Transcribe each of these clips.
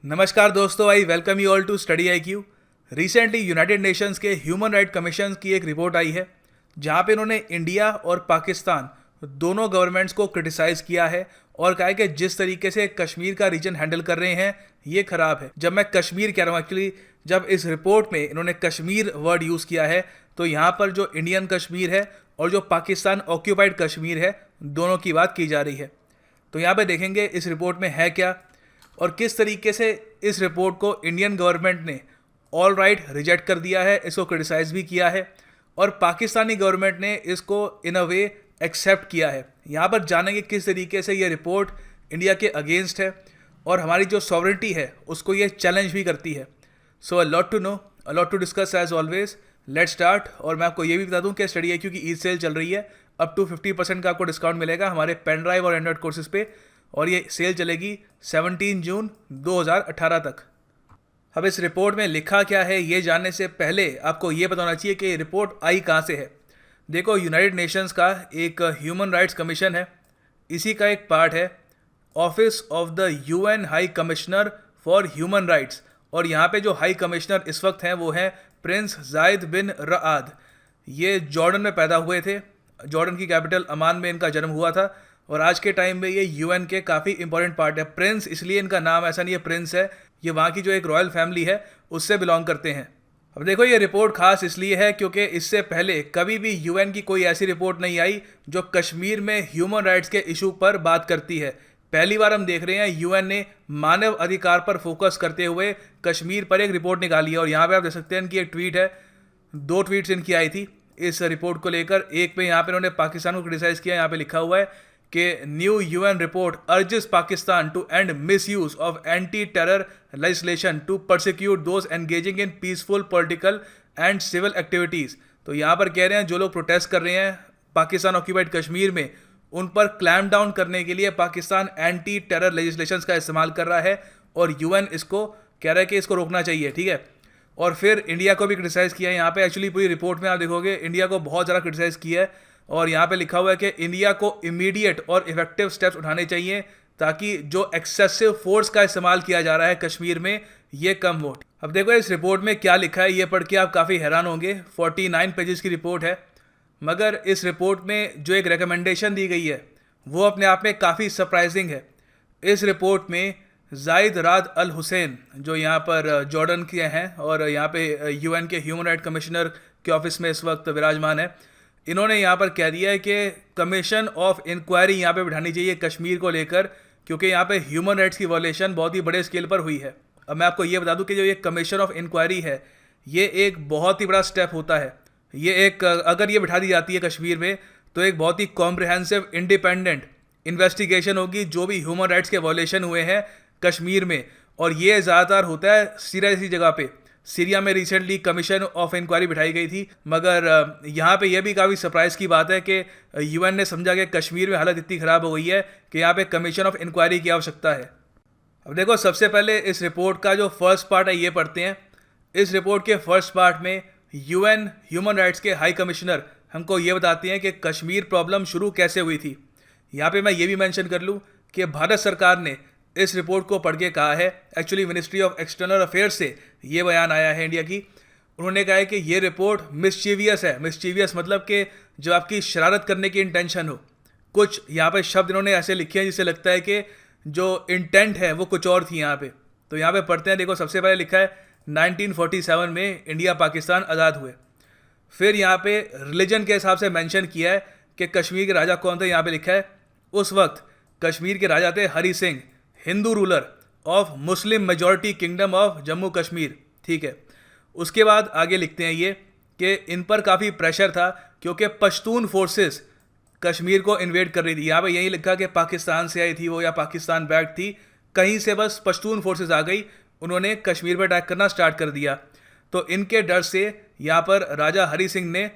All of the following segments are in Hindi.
नमस्कार दोस्तों, I welcome you all to Study I Q. Recently United Nations के ह्यूमन राइट कमीशन की एक रिपोर्ट आई है जहां पे इन्होंने इंडिया और पाकिस्तान दोनों गवर्नमेंट्स को क्रिटिसाइज़ किया है और कहा है कि जिस तरीके से कश्मीर का रीजन हैंडल कर रहे हैं ये खराब है। जब मैं कश्मीर कह रहा हूँ, एक्चुअली जब इस रिपोर्ट में इन्होंने कश्मीर वर्ड यूज़ किया है तो यहाँ पर जो इंडियन कश्मीर है और जो पाकिस्तान ऑक्यूपाइड कश्मीर है दोनों की बात की जा रही है। तो यहाँ पे देखेंगे इस रिपोर्ट में है क्या और किस तरीके से इस रिपोर्ट को इंडियन गवर्नमेंट ने ऑल राइट रिजेक्ट कर दिया है, इसको क्रिटिसाइज़ भी किया है और पाकिस्तानी गवर्नमेंट ने इसको इन अ वे एक्सेप्ट किया है। यहाँ पर जानेंगे किस तरीके से ये रिपोर्ट इंडिया के अगेंस्ट है और हमारी जो सॉवरेंटी है उसको ये चैलेंज भी करती है। So a lot to know, a lot to discuss as always. Let's start. और मैं आपको ये भी बता दूं कि स्टडी है क्योंकि ईद सेल चल रही है, अप टू 50% का आपको डिस्काउंट मिलेगा हमारे पेन ड्राइव और एंड्रॉइड कोर्सेज पे और ये सेल चलेगी 17 जून 2018 तक। अब इस रिपोर्ट में लिखा क्या है ये जानने से पहले आपको ये पता होना चाहिए कि रिपोर्ट आई कहाँ से है। देखो, यूनाइटेड नेशंस का एक ह्यूमन राइट्स कमीशन है, इसी का एक पार्ट है office of the UN high commissioner for human rights. और यहाँ पे जो हाई कमिश्नर इस वक्त हैं वो हैं प्रिंस जायद बिन रआद। ये जॉर्डन में पैदा हुए थे, जॉर्डन की कैपिटल अमान में इनका जन्म हुआ था और आज के टाइम में ये यूएन के काफ़ी इंपॉर्टेंट पार्ट है। प्रिंस इसलिए इनका नाम ऐसा नहीं है, प्रिंस है, ये वहाँ की जो एक रॉयल फैमिली है उससे बिलोंग करते हैं। अब देखो, ये रिपोर्ट खास इसलिए है क्योंकि इससे पहले कभी भी यूएन की कोई ऐसी रिपोर्ट नहीं आई जो कश्मीर में ह्यूमन राइट्स के इशू पर बात करती है। पहली बार हम देख रहे हैं यूएन ने मानव अधिकार पर फोकस करते हुए कश्मीर पर एक रिपोर्ट निकाली है। और यहाँ पे आप देख सकते हैं इनकी एक ट्वीट है, 2 ट्वीट्स इनकी आई थी इस रिपोर्ट को लेकर। एक पे यहाँ पे इन्होंने पाकिस्तान को क्रिटिसाइज़ किया, यहाँ पे लिखा हुआ है कि new UN report urges Pakistan to end misuse of anti terror legislation to persecute those engaging in peaceful political and civil activities. तो यहाँ पर कह रहे हैं जो लोग प्रोटेस्ट कर रहे हैं पाकिस्तान ऑक्यूपाइड कश्मीर में उन पर क्लैम डाउन करने के लिए पाकिस्तान एंटी टेरर लेजिस्लेशंस का इस्तेमाल कर रहा है और यूएन इसको कह रहा है कि इसको रोकना चाहिए, ठीक है। और फिर इंडिया को भी क्रिटिसाइज़ किया है। यहाँ पे एक्चुअली पूरी रिपोर्ट में आप देखोगे इंडिया को बहुत ज़्यादा क्रिटिसाइज़ किया है और यहाँ पे लिखा हुआ है कि इंडिया को इमीडिएट और इफेक्टिव स्टेप्स उठाने चाहिए ताकि जो एक्सेसिव फोर्स का इस्तेमाल किया जा रहा है कश्मीर में ये कम हो। अब देखो इस रिपोर्ट में क्या लिखा है, ये पढ़ के आप काफ़ी हैरान होंगे। 49 पेजेस की रिपोर्ट है, मगर इस रिपोर्ट में जो एक रिकमेंडेशन दी गई है वो अपने आप में काफ़ी सरप्राइजिंग है। इस रिपोर्ट में जायद राद अल हुसैन जो यहाँ पर जॉर्डन के हैं और यहाँ पे यूएन के ह्यूमन राइट कमिश्नर के ऑफिस में इस वक्त विराजमान है, इन्होंने यहाँ पर कह दिया है कि कमीशन ऑफ इंक्वायरी यहाँ पे बिठानी चाहिए कश्मीर को लेकर क्योंकि यहाँ पे ह्यूमन राइट्स की वॉयलेशन बहुत ही बड़े स्केल पर हुई है। अब मैं आपको ये बता दूँ कि जो ये कमीशन ऑफ इंक्वायरी है ये एक बहुत ही बड़ा स्टेप होता है। ये एक अगर ये बिठा दी जाती है कश्मीर में तो एक बहुत ही कॉम्प्रिहेंसिव इंडिपेंडेंट इन्वेस्टिगेशन होगी जो भी ह्यूमन राइट्स के वॉयलेशन हुए हैं कश्मीर में। और ये ज़्यादातर होता है सीरिया जैसी जगह पे। सीरिया में रिसेंटली कमीशन ऑफ इंक्वायरी बिठाई गई थी, मगर यहाँ पे यह भी काफ़ी सरप्राइज़ की बात है कि यूएन ने समझा कि कश्मीर में हालत इतनी ख़राब हो गई है कि यहाँ पे कमीशन ऑफ इंक्वायरी की आवश्यकता है। अब देखो, सबसे पहले इस रिपोर्ट का जो फर्स्ट पार्ट है ये पढ़ते हैं। इस रिपोर्ट के फर्स्ट पार्ट में यूएन ह्यूमन राइट्स के हाई कमिश्नर हमको ये बताते हैं कि कश्मीर प्रॉब्लम शुरू कैसे हुई थी। यहाँ पे मैं ये भी मेंशन कर लूँ कि भारत सरकार ने इस रिपोर्ट को पढ़ के कहा है, actually ministry of external affairs से ये बयान आया है इंडिया की। उन्होंने कहा है कि ये रिपोर्ट मिस्चीवियस है। मिस्चीवियस मतलब कि जो आपकी शरारत करने की इंटेंशन हो। कुछ यहाँ पे शब्द इन्होंने ऐसे लिखे हैं जिससे लगता है कि जो इंटेंट है वो कुछ और थी यहाँ पे। तो यहाँ पे पढ़ते हैं। देखो, सबसे पहले लिखा है 1947 में इंडिया पाकिस्तान आज़ाद हुए। फिर यहाँ पे रिलीजन के हिसाब से मेंशन किया है कि कश्मीर के राजा कौन थे। यहाँ पे लिखा है उस वक्त कश्मीर के राजा थे Hari Singh, Hindu ruler of Muslim majority kingdom of Jammu Kashmir, ठीक है। उसके बाद आगे लिखते हैं ये कि इन पर काफ़ी प्रेशर था क्योंकि पश्तून फोर्सेस कश्मीर को इन्वेड कर रही थी। यहाँ पे यही लिखा कि पाकिस्तान से आई थी वो या पाकिस्तान बैक थी, कहीं से बस पश्तून फोर्सेस आ गई, उन्होंने कश्मीर पर अटैक करना स्टार्ट कर दिया। तो इनके डर से यहाँ पर राजा हरि सिंह ने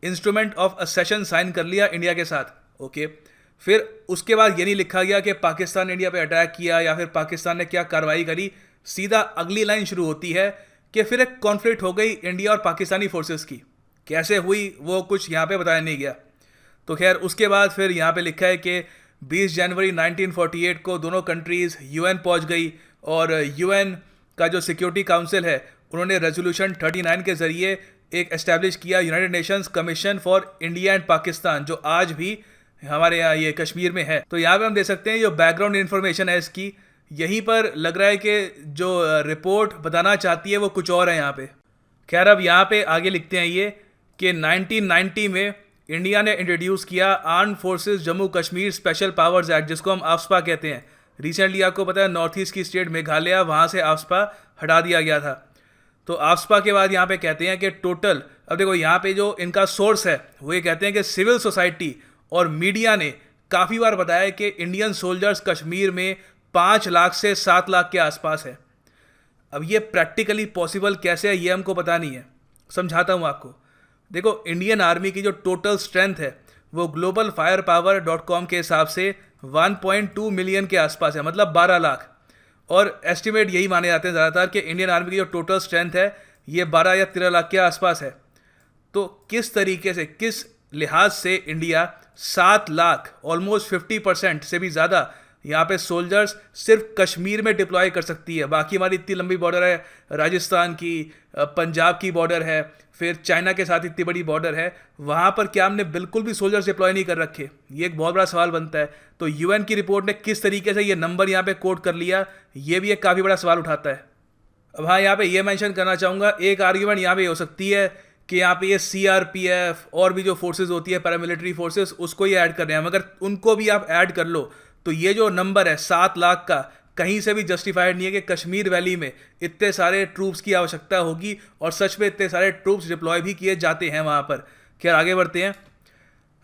इंस्ट्रूमेंट ऑफ असेशन साइन कर लिया इंडिया के साथ, ओके। फिर उसके बाद ये नहीं लिखा गया कि पाकिस्तान ने इंडिया पे अटैक किया या फिर पाकिस्तान ने क्या कार्रवाई करी। सीधा अगली लाइन शुरू होती है कि फिर एक कॉन्फ्लिक्ट हो गई इंडिया और पाकिस्तानी फोर्सेस की। कैसे हुई वो कुछ यहाँ पे बताया नहीं गया। तो खैर उसके बाद फिर यहाँ पे लिखा है कि 20 जनवरी 1948 को दोनों कंट्रीज़ यूएन पहुँच गई और यूएन का जो सिक्योरिटी काउंसिल है उन्होंने रेजोल्यूशन 39 के ज़रिए एक एस्टैब्लिश किया United Nations commission for India and Pakistan, जो आज भी हमारे यहाँ ये कश्मीर में है। तो यहाँ पे हम देख सकते हैं जो बैकग्राउंड इन्फॉर्मेशन है इसकी, यहीं पर लग रहा है कि जो रिपोर्ट बताना चाहती है वो कुछ और है यहाँ पे। खैर अब यहाँ पे आगे लिखते हैं ये कि 1990 में इंडिया ने इंट्रोड्यूस किया arm forces Jammu Kashmir special powers act, जिसको हम आफ्सपा कहते हैं। रिसेंटली आपको पता है नॉर्थ ईस्ट की स्टेट मेघालय, वहाँ से आफ्सपा हटा दिया गया था। तो आफ्सपा के बाद यहाँ पे कहते हैं कि टोटल, अब देखो यहाँ पे जो इनका सोर्स है वो ये कहते हैं कि सिविल सोसाइटी और मीडिया ने काफ़ी बार बताया कि इंडियन सोल्जर्स कश्मीर में 5 लाख से 7 लाख के आसपास है। अब ये प्रैक्टिकली पॉसिबल कैसे है ये हमको पता नहीं है, समझाता हूँ आपको। देखो इंडियन आर्मी की जो टोटल स्ट्रेंथ है वो ग्लोबल फायर पावर.com के हिसाब से 1.2 मिलियन के आसपास है, मतलब 12 लाख। और एस्टिमेट यही माने जाते हैं ज़्यादातर कि इंडियन आर्मी की जो टोटल स्ट्रेंथ है ये 12 या 13 लाख के आसपास है। तो किस तरीके से, किस लिहाज से इंडिया 7 लाख, ऑलमोस्ट 50% से भी ज़्यादा यहाँ पे सोल्जर्स सिर्फ कश्मीर में डिप्लॉय कर सकती है। बाकी हमारी इतनी लंबी बॉर्डर है, राजस्थान की, पंजाब की बॉर्डर है, फिर चाइना के साथ इतनी बड़ी बॉर्डर है, वहाँ पर क्या हमने बिल्कुल भी सोल्जर्स डिप्लॉय नहीं कर रखे? ये एक बहुत बड़ा सवाल बनता है। तो यूएन की रिपोर्ट ने किस तरीके से ये नंबर यहाँ पे कोट कर लिया, ये भी एक काफ़ी बड़ा सवाल उठाता है। अब हाँ, यहाँ पे ये मेंशन करना चाहूँगा, एक आर्ग्यूमेंट यहाँ पे हो सकती है कि यहाँ पे ये सीआरपीएफ और भी जो फोर्सेज होती है पैरामिलिट्री फोर्सेस, उसको ही ऐड कर रहे हैं। मगर उनको भी आप ऐड कर लो तो ये जो नंबर है 7 लाख का, कहीं से भी जस्टिफाइड नहीं है कि कश्मीर वैली में इतने सारे ट्रूप्स की आवश्यकता होगी, और सच में इतने सारे ट्रूप्स डिप्लॉय भी किए जाते हैं वहाँ पर। खैर आगे बढ़ते हैं।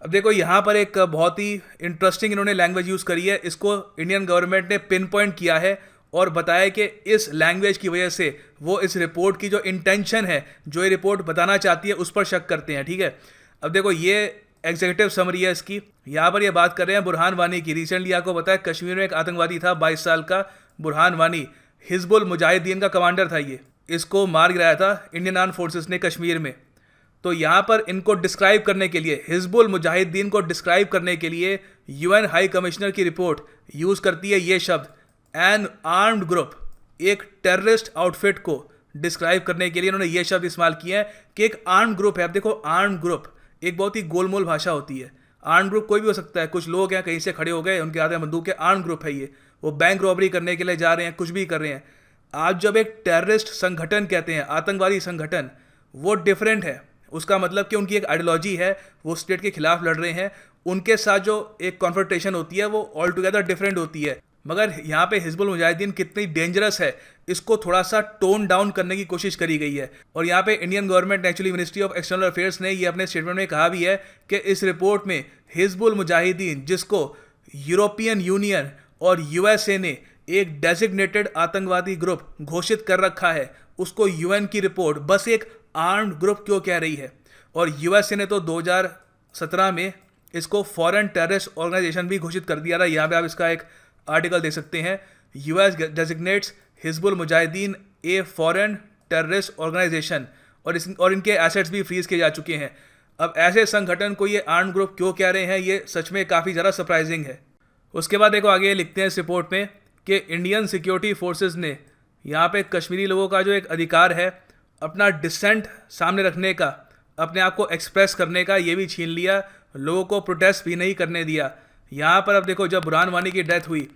अब देखो यहाँ पर एक बहुत ही इंटरेस्टिंग इन्होंने लैंग्वेज यूज़ करी है, इसको इंडियन गवर्नमेंट ने पिन पॉइंट किया है और बताया कि इस लैंग्वेज की वजह से वो इस रिपोर्ट की जो इंटेंशन है, जो ये रिपोर्ट बताना चाहती है, उस पर शक करते हैं। ठीक है, अब देखो ये एग्जीक्यूटिव समरी है इसकी। यहाँ पर ये बात कर रहे हैं बुरहान वानी की। रिसेंटली आपको पता है कश्मीर में एक आतंकवादी था 22 साल का बुरहान वानी, हिजबुल मुजाहिदीन का कमांडर था ये, इसको मार गिराया था इंडियन आर्म फोर्सेस ने कश्मीर में। तो यहाँ पर इनको डिस्क्राइब करने के लिए, हिजबुल मुजाहिदीन को डिस्क्राइब करने के लिए यूएन हाई कमिश्नर की रिपोर्ट यूज़ करती है ये शब्द, एन आर्म्ड ग्रुप। एक टेररिस्ट आउटफिट को डिस्क्राइब करने के लिए इन्होंने ये शब्द इस्तेमाल किया है कि एक आर्म्ड ग्रुप है। अब देखो आर्म्ड ग्रुप एक बहुत ही गोलमोल भाषा होती है। आर्म ग्रुप कोई भी हो सकता है, कुछ लोग हैं कहीं से खड़े हो गए, उनके हाथ में बंदूक है, आर्म ग्रुप है ये, वो बैंक रॉबरी करने के लिए जा रहे हैं, कुछ भी कर रहे हैं। आप जब एक टेररिस्ट संगठन कहते हैं, आतंकवादी संगठन, वो डिफरेंट है। उसका मतलब कि उनकी एक आइडियोलॉजी है, वो स्टेट के खिलाफ लड़ रहे हैं, उनके साथ जो एक कॉन्फ्रंटेशन होती है वो ऑल टुगेदर डिफरेंट होती है। मगर यहाँ पे हिजबुल मुजाहिदीन कितनी डेंजरस है, इसको थोड़ा सा टोन डाउन करने की कोशिश करी गई है। और यहाँ पे Indian government, actually ministry of external affairs ने ये अपने स्टेटमेंट में कहा भी है कि इस रिपोर्ट में हिजबुल मुजाहिदीन, जिसको यूरोपियन यूनियन और यूएसए ने एक डेजिग्नेटेड आतंकवादी ग्रुप घोषित कर रखा है, उसको यूएन की रिपोर्ट बस एक आर्म्ड ग्रुप क्यों कह रही है। और यूएसए ने तो 2017 में इसको फॉरेन टेररिस्ट ऑर्गेनाइजेशन भी घोषित कर दिया था। यहाँ पे आप इसका एक आर्टिकल देख सकते हैं, US designates Hizbul Mujahideen a foreign terrorist organization, और इनके एसेट्स भी फ्रीज किए जा चुके हैं। अब ऐसे संगठन को ये आर्म्ड ग्रुप क्यों कह रहे हैं, ये सच में काफ़ी ज़्यादा सरप्राइजिंग है। उसके बाद देखो आगे लिखते हैं इस रिपोर्ट में कि इंडियन सिक्योरिटी फोर्सेस ने यहाँ पे कश्मीरी लोगों का जो एक अधिकार है अपना डिसेंट सामने रखने का, अपने आप को एक्सप्रेस करने का, ये भी छीन लिया। लोगों को प्रोटेस्ट भी नहीं करने दिया। यहाँ पर अब देखो जब बुरहान वानी की डेथ हुई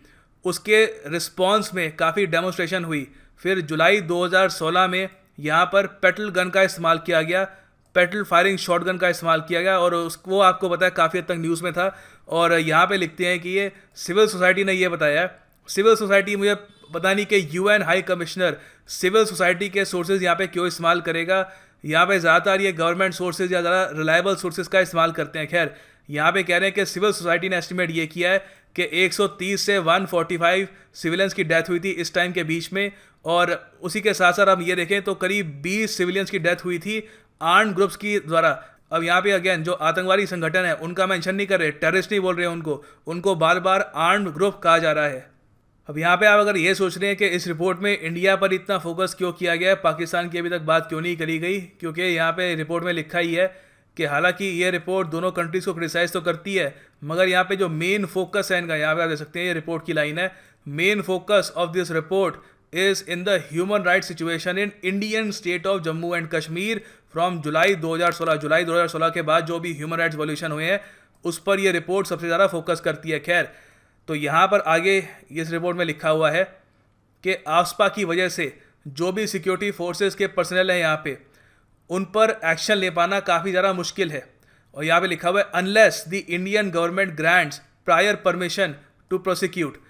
उसके रिस्पॉन्स में काफ़ी डेमोन्स्ट्रेशन हुई। फिर जुलाई 2016 में यहाँ पर पेट्रोल गन का इस्तेमाल किया गया, पेट्रोल फायरिंग शॉटगन का इस्तेमाल किया गया, और उसको आपको पता है काफ़ी हद तक न्यूज़ में था। और यहाँ पे लिखते हैं कि ये सिविल सोसाइटी ने ये बताया है। सिविल सोसाइटी, मुझे पता नहीं कि UN high commissioner civil society के सोर्सेज यहाँ पे क्यों इस्तेमाल करेगा। यहाँ पे ज़्यादातर ये गवर्नमेंट सोर्सेज या ज़्यादा रिलायबल सोर्सेज का इस्तेमाल करते हैं। खैर यहाँ पे कह रहे हैं कि सिविल सोसाइटी ने एस्टिमेट ये किया है कि 130 से 145 सिविलियंस की डेथ हुई थी इस टाइम के बीच में। और उसी के साथ साथ हम ये देखें तो करीब 20 सिविलियंस की डेथ हुई थी आर्म्ड ग्रुप्स की द्वारा। अब यहाँ पे अगेन जो आतंकवादी संगठन है उनका मेंशन नहीं कर रहे, टेररिस्ट नहीं बोल रहे हैं उनको बार बार आर्म्ड ग्रुप कहा जा रहा है। अब यहाँ पे आप अगर ये सोच रहे हैं कि इस रिपोर्ट में इंडिया पर इतना फोकस क्यों किया गया है, पाकिस्तान की अभी तक बात क्यों नहीं करी गई, क्योंकि यहाँ पे रिपोर्ट में लिखा ही है कि हालांकि ये रिपोर्ट दोनों कंट्रीज़ को क्रिटिसाइज तो करती है, मगर यहाँ पे जो मेन फोकस है इनका, यहाँ पे आप देख सकते हैं ये रिपोर्ट की लाइन है, main focus of this report is in the human rights situation in Indian state of Jammu and Kashmir from जुलाई 2016 के बाद जो भी ह्यूमन राइट्स वॉल्यूशन हुए हैं उस पर यह रिपोर्ट सबसे ज़्यादा फोकस करती है। खैर, तो यहाँ पर आगे इस रिपोर्ट में लिखा हुआ है कि आफ्सपा की वजह से जो भी सिक्योरिटी फोर्सेस के पर्सनल हैं यहाँ पे उन पर एक्शन ले पाना काफ़ी ज़्यादा मुश्किल है। और यहाँ पे लिखा हुआ है unless the Indian government grants prior permission to prosecute.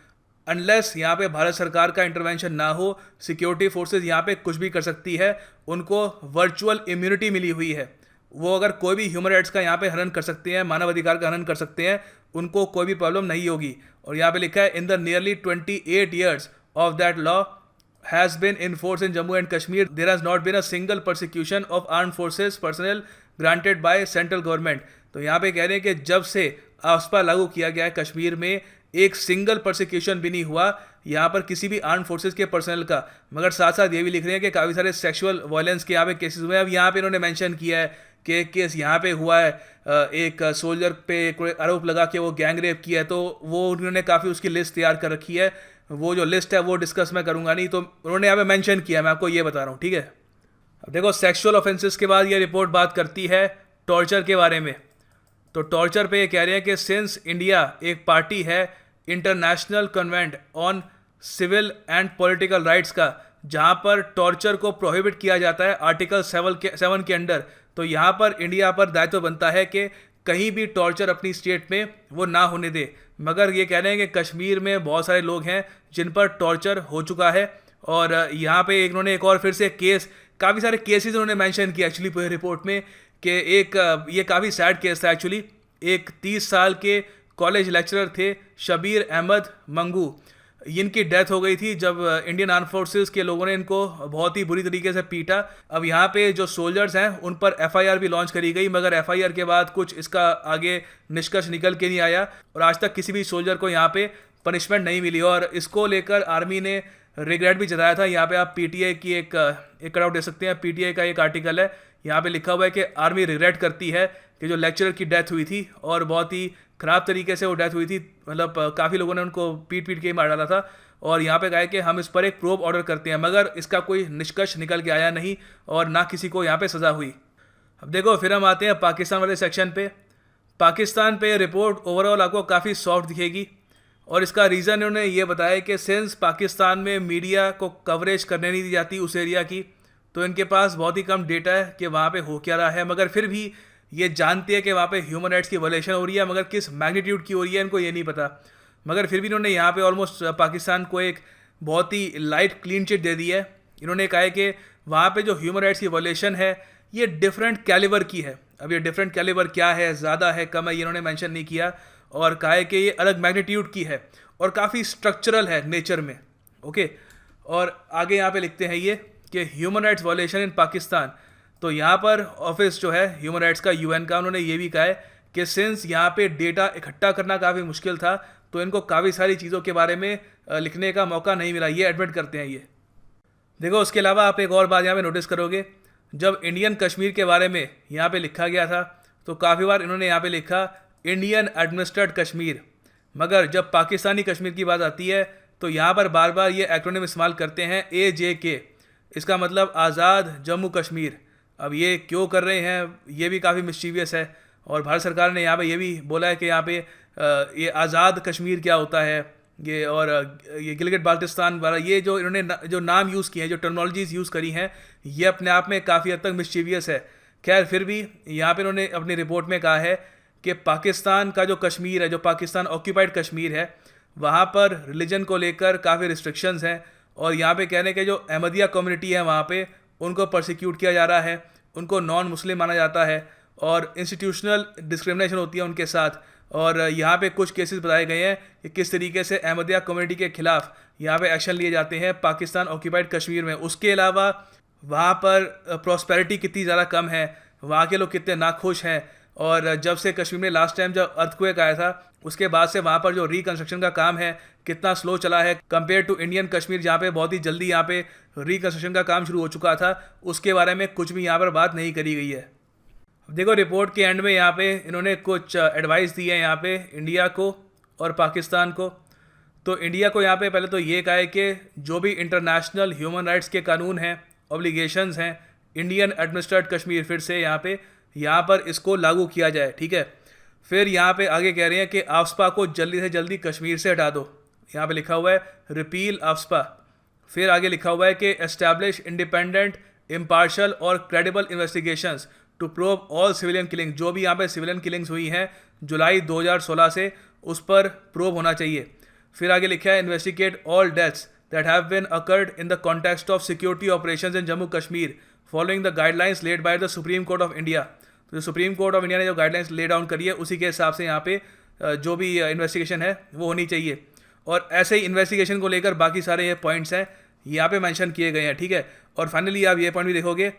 Unless यहाँ पे भारत सरकार का इंटरवेंशन ना हो, सिक्योरिटी फोर्सेस यहाँ पे कुछ भी कर सकती है। उनको वर्चुअल इम्यूनिटी मिली हुई है, वो अगर कोई भी ह्यूमन राइट्स का यहाँ पे हनन कर सकते हैं, मानव अधिकार का हनन कर सकते हैं, उनको कोई भी प्रॉब्लम नहीं होगी। और यहाँ पे लिखा है in the nearly 28 years of that law has been in force in Jammu and Kashmir there has not been a single prosecution of arm forces personnel granted by central government. तो यहाँ पे कह रहे हैं कि जब से आफ्सपा लागू किया गया है कश्मीर में एक सिंगल परसिक्यूशन भी नहीं हुआ यहाँ पर किसी भी आर्म फोर्सेस के पर्सनल का। मगर साथ साथ ये भी लिख रहे हैं कि काफ़ी सारे सेक्सुअल वायलेंस के यहाँ पे केसेस हुए हैं। अब यहाँ पे इन्होंने मेंशन किया है कि एक केस यहाँ पे हुआ है, एक सोल्जर पे कोई आरोप लगा के वो गैंग रेप किया है, तो वो उन्होंने काफ़ी उसकी लिस्ट तैयार कर रखी है। वो जो लिस्ट है वो डिस्कस मैं करूँगा नहीं, तो उन्होंने यहाँ पे मेंशन किया है, मैं आपको ये बता रहा हूँ, ठीक है। अब देखो, सेक्सुअल ऑफेंसेस के बाद ये रिपोर्ट बात करती है टॉर्चर के बारे में। तो टॉर्चर पे ये कह रहे हैं कि सिंस इंडिया एक पार्टी है international covenant on civil and political rights का, जहाँ पर टॉर्चर को प्रोहिबिट किया जाता है आर्टिकल 7 के अंडर, तो यहाँ पर इंडिया पर दायित्व बनता है कि कहीं भी टॉर्चर अपनी स्टेट में वो ना होने दे। मगर ये कह रहे हैं कि कश्मीर में बहुत सारे लोग हैं जिन पर टॉर्चर हो चुका है। और यहाँ पे इन्होंने एक और फिर से केस, काफ़ी सारे केसेस उन्होंने मेंशन किया एक्चुअली पूरे रिपोर्ट में, कि एक ये काफ़ी सैड केस था एक्चुअली। एक 30 साल के कॉलेज लेक्चरर थे शबीर अहमद मंगू, इनकी डेथ हो गई थी जब इंडियन आर्म फोर्सेस के लोगों ने इनको बहुत ही बुरी तरीके से पीटा। अब यहाँ पे जो सोल्जर्स हैं उन पर एफआईआर भी लॉन्च करी गई, मगर एफआईआर के बाद कुछ इसका आगे निष्कर्ष निकल के नहीं आया और आज तक किसी भी सोल्जर को यहाँ पे पनिशमेंट नहीं मिली। और इसको लेकर आर्मी ने रिग्रेट भी जताया था। यहाँ पे आप पीटीआई की एक कटआउट दे सकते हैं, पीटीआई का एक आर्टिकल है, यहाँ पे लिखा हुआ है कि आर्मी रिग्रेट करती है कि जो लेक्चरर की डेथ हुई थी और बहुत ही ख़राब तरीके से वो डेथ हुई थी, मतलब काफ़ी लोगों ने उनको पीट के ही मार डाला था। और यहाँ पे कहा है कि हम इस पर एक प्रोब ऑर्डर करते हैं, मगर इसका कोई निष्कर्ष निकल के आया नहीं और ना किसी को यहाँ पे सज़ा हुई। अब देखो, फिर हम आते हैं पाकिस्तान वाले सेक्शन पे। पाकिस्तान पे रिपोर्ट ओवरऑल आपको काफ़ी सॉफ्ट दिखेगी और इसका रीज़न उन्होंने ये बताया कि सिंस पाकिस्तान में मीडिया को कवरेज करने नहीं दी जाती उस एरिया की, तो इनके पास बहुत ही कम डेटा है कि वहाँ पे हो क्या रहा है। मगर फिर भी ये जानते हैं कि वहाँ पे ह्यूमन राइट्स की वायलेशन हो रही है, मगर किस मैग्नीट्यूड की हो रही है इनको ये नहीं पता। मगर फिर भी इन्होंने यहाँ पे ऑलमोस्ट पाकिस्तान को एक बहुत ही लाइट क्लीन चिट दे दी है। इन्होंने कहा है कि वहाँ पे जो ह्यूमन राइट्स की वायलेशन है ये डिफरेंट कैलिबर की है। अब ये डिफरेंट कैलिबर क्या है, ज़्यादा है, कम है, ये इन्होंने मेंशन नहीं किया और कहा है कि ये अलग मैग्नीट्यूड की है और काफ़ी स्ट्रक्चरल है नेचर में। ओके, और आगे यहाँ पे लिखते हैं ये कि ह्यूमन राइट्स वायलेशन इन पाकिस्तान। तो यहाँ पर ऑफिस जो है ह्यूमन राइट्स का यूएन का, उन्होंने ये भी कहा है कि सिंस यहाँ पे डेटा इकट्ठा करना काफ़ी मुश्किल था तो इनको काफ़ी सारी चीज़ों के बारे में लिखने का मौका नहीं मिला, ये एडमिट करते हैं ये। देखो, उसके अलावा आप एक और बात यहाँ पे नोटिस करोगे, जब इंडियन कश्मीर के बारे में यहाँ पे लिखा गया था तो काफ़ी बार इन्होंने यहाँ पे लिखा इंडियन एडमिनिस्ट्रेड कश्मीर, मगर जब पाकिस्तानी कश्मीर की बात आती है तो यहाँ पर बार बार ये एक्रोनिम इस्तेमाल करते हैं AJK। इसका मतलब आज़ाद जम्मू कश्मीर। अब ये क्यों कर रहे हैं ये भी काफ़ी मिस्चीवियस है और भारत सरकार ने यहाँ पे ये भी बोला है कि यहाँ पे ये आज़ाद कश्मीर क्या होता है ये, और ये गिलगित बाल्टिस्तान वाला, ये जो इन्होंने जो नाम यूज़ किए हैं, जो टर्मिनोलॉजीज़ यूज़ करी हैं, ये अपने आप में काफ़ी हद तक मिस्चीवियस है। खैर, फिर भी यहाँ पे इन्होंने अपनी रिपोर्ट में कहा है कि पाकिस्तान का जो कश्मीर है, जो पाकिस्तान ऑक्यूपाइड कश्मीर है, वहाँ पर रिलीजन को लेकर काफ़ी रिस्ट्रिक्शंस हैं और यहाँ पे कहने के जो अहमदिया कम्युनिटी है वहाँ पे उनको परसिक्यूट किया जा रहा है, उनको नॉन मुस्लिम माना जाता है और इंस्टीट्यूशनल डिस्क्रिमिनेशन होती है उनके साथ। और यहाँ पे कुछ केसेस बताए गए हैं कि किस तरीके से अहमदिया कम्युनिटी के खिलाफ यहाँ पे एक्शन लिए जाते हैं पाकिस्तान ऑक्यूपाइड कश्मीर में। उसके अलावा वहाँ पर प्रॉस्पेरिटी कितनी ज़्यादा कम है, वहाँ के लोग कितने नाखुश हैं, और जब से कश्मीर में लास्ट टाइम जब अर्थक्वेक आया था उसके बाद से वहाँ पर जो रिकन्स्ट्रक्शन का काम है कितना स्लो चला है कंपेयर टू इंडियन कश्मीर, जहाँ पे बहुत ही जल्दी यहाँ पे रिकन्स्ट्रक्शन का काम शुरू हो चुका था, उसके बारे में कुछ भी यहाँ पर बात नहीं करी गई है। देखो, रिपोर्ट के एंड में यहाँ पे इन्होंने कुछ एडवाइस दी है यहाँ पे इंडिया को और पाकिस्तान को। तो इंडिया को यहाँ पे पहले तो ये कहा है कि जो भी इंटरनेशनल ह्यूमन राइट्स के कानून हैं, ऑब्लिगेशंस हैं, इंडियन एडमिनिस्ट्रेटेड कश्मीर फिर से यहाँ पर इसको लागू किया जाए, ठीक है। फिर यहाँ पे आगे कह रहे हैं कि आफ्सपा को जल्दी से जल्दी कश्मीर से हटा दो, यहाँ पे लिखा हुआ है रिपील आफ्सपा। फिर आगे लिखा हुआ है कि एस्टैब्लिश इंडिपेंडेंट, इम्पार्शल और credible investigations to probe all civilian killing, जो भी यहाँ पे सिविलियन किलिंग्स हुई हैं जुलाई 2016 से, उस पर प्रोब होना चाहिए। फिर आगे लिखा है investigate all deaths that have been occurred in the context of security operations in Jammu Kashmir following the guidelines laid by the supreme court of India. तो सुप्रीम कोर्ट ऑफ इंडिया ने जो गाइडलाइंस ले डाउन करी है उसी के हिसाब से यहाँ पे जो भी इन्वेस्टिगेशन है वो होनी चाहिए। और ऐसे ही इन्वेस्टिगेशन को लेकर बाकी सारे ये पॉइंट्स हैं यहाँ पे मेंशन किए गए हैं, ठीक है। और फाइनली आप ये पॉइंट भी देखोगे,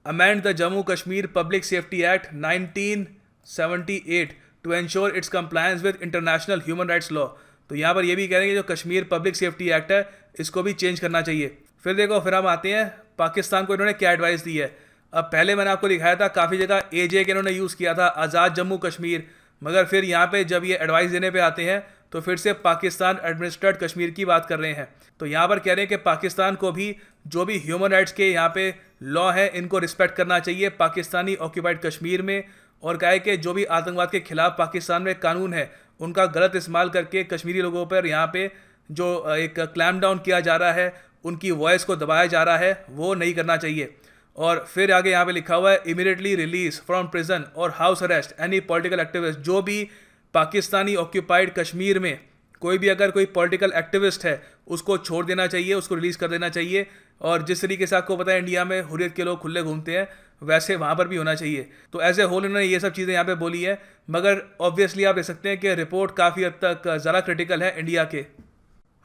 amend the Jammu Kashmir public safety act 1978 to ensure its compliance with international human rights law. तो यहाँ पर ये भी कह रहे हैं कि जो कश्मीर पब्लिक सेफ्टी एक्ट है इसको भी चेंज करना चाहिए। फिर देखो, फिर हम आते हैं पाकिस्तान को इन्होंने क्या एडवाइस दी है। अब पहले मैंने आपको दिखाया था काफ़ी जगह AJ के इन्होंने यूज़ किया था, आज़ाद जम्मू कश्मीर, मगर फिर यहाँ पे जब ये एडवाइस देने पे आते हैं तो फिर से पाकिस्तान एडमिनिस्ट्रेटेड कश्मीर की बात कर रहे हैं। तो यहाँ पर कह रहे हैं कि पाकिस्तान को भी जो भी ह्यूमन राइट्स के यहाँ पे लॉ है इनको रिस्पेक्ट करना चाहिए पाकिस्तानी ऑक्यूपाइड कश्मीर में, और कहा है कि जो भी आतंकवाद के खिलाफ पाकिस्तान में कानून है उनका गलत इस्तेमाल करके कश्मीरी लोगों पर यहाँ पे जो एक क्लैम डाउन किया जा रहा है, उनकी वॉइस को दबाया जा रहा है, वो नहीं करना चाहिए। और फिर आगे यहाँ पे लिखा हुआ है इमीडिएटली रिलीज फ्रॉम प्रिजन और house arrest any political activist, जो भी पाकिस्तानी ऑक्यूपाइड कश्मीर में कोई भी अगर कोई पॉलिटिकल एक्टिविस्ट है उसको छोड़ देना चाहिए, उसको रिलीज़ कर देना चाहिए। और जिस तरीके से आपको पता है इंडिया में हुर्रियत के लोग खुले घूमते हैं, वैसे वहाँ पर भी होना चाहिए। तो एज ए होल इन्होंने ये सब चीज़ें यहाँ पे बोली है, मगर ऑब्वियसली आप देख सकते हैं कि रिपोर्ट काफ़ी हद तक ज़्यादा क्रिटिकल है इंडिया के।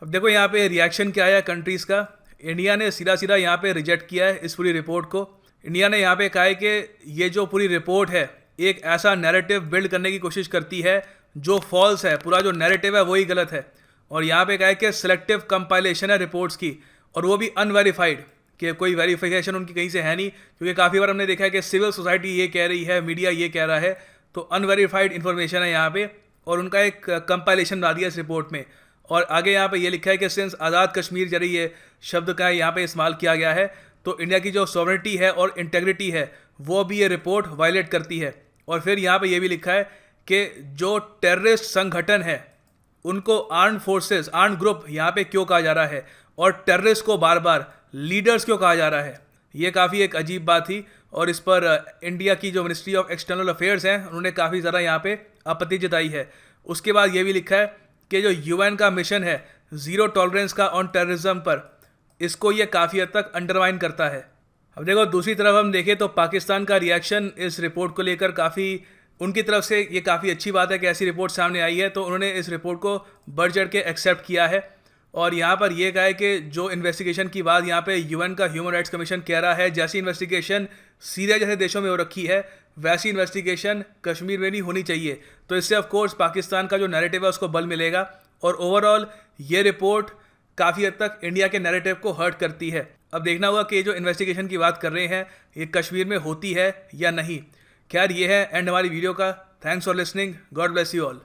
अब देखो यहाँ पे रिएक्शन क्या आया कंट्रीज़ का। इंडिया ने सीधा यहाँ पे रिजेक्ट किया है इस पूरी रिपोर्ट को। इंडिया ने यहाँ पे कहा है कि ये जो पूरी रिपोर्ट है एक ऐसा नैरेटिव बिल्ड करने की कोशिश करती है जो फॉल्स है, पूरा जो नैरेटिव है वही गलत है। और यहाँ पे कहा है कि सिलेक्टिव कंपाइलेशन है रिपोर्ट्स की, और वो भी अनवेरीफाइड, कि कोई वेरिफिकेशन उनकी कहीं से है नहीं। क्योंकि काफ़ी बार हमने देखा है कि सिविल सोसाइटी ये कह रही है, मीडिया ये कह रहा है, तो अनवेरीफाइड इन्फॉर्मेशन है यहाँ पे, और उनका एक कंपाइलेशन बना दिया इस रिपोर्ट में। और आगे यहाँ पे ये लिखा है कि सिंस आज़ाद कश्मीर जरिए ये शब्द का यहाँ पे इस्तेमाल किया गया है, तो इंडिया की जो सॉवरेनिटी है और इंटेग्रिटी है वो भी ये रिपोर्ट वायलेट करती है। और फिर यहाँ पे ये भी लिखा है कि जो टेररिस्ट संगठन है उनको आर्म्ड फोर्सेस, आर्म्ड ग्रुप यहाँ पे क्यों कहा जा रहा है, और टेररिस्ट को बार बार लीडर्स क्यों कहा जा रहा है। ये काफ़ी एक अजीब बात थी, और इस पर इंडिया की जो मिनिस्ट्री ऑफ एक्सटर्नल अफेयर्स हैं उन्होंने काफ़ी ज़्यादा यहाँ पे आपत्ति जताई है। उसके बाद ये भी लिखा है कि जो UN का मिशन है ज़ीरो टॉलरेंस का ऑन टेररिज्म पर, इसको ये काफ़ी हद तक अंडरमाइन करता है। अब देखो दूसरी तरफ हम देखें तो पाकिस्तान का रिएक्शन इस रिपोर्ट को लेकर काफ़ी, उनकी तरफ से ये काफ़ी अच्छी बात है कि ऐसी रिपोर्ट सामने आई है, तो उन्होंने इस रिपोर्ट को बढ़ चढ़ के एक्सेप्ट किया है। और यहाँ पर यह कहा है कि जो इन्वेस्टिगेशन की बात यहाँ पे UN का ह्यूमन राइट्स कमीशन कह रहा है, जैसी इन्वेस्टिगेशन सीरिया जैसे देशों में हो रखी है वैसी इन्वेस्टिगेशन कश्मीर में नहीं होनी चाहिए। तो इससे ऑफ कोर्स पाकिस्तान का जो नैरेटिव है उसको बल मिलेगा, और ओवरऑल ये रिपोर्ट काफ़ी हद तक इंडिया के नैरेटिव को हर्ट करती है। अब देखना होगा कि जो इन्वेस्टिगेशन की बात कर रहे हैं ये कश्मीर में होती है या नहीं। खैर ये है एंड हमारी वीडियो का। Thanks for listening, God bless you all.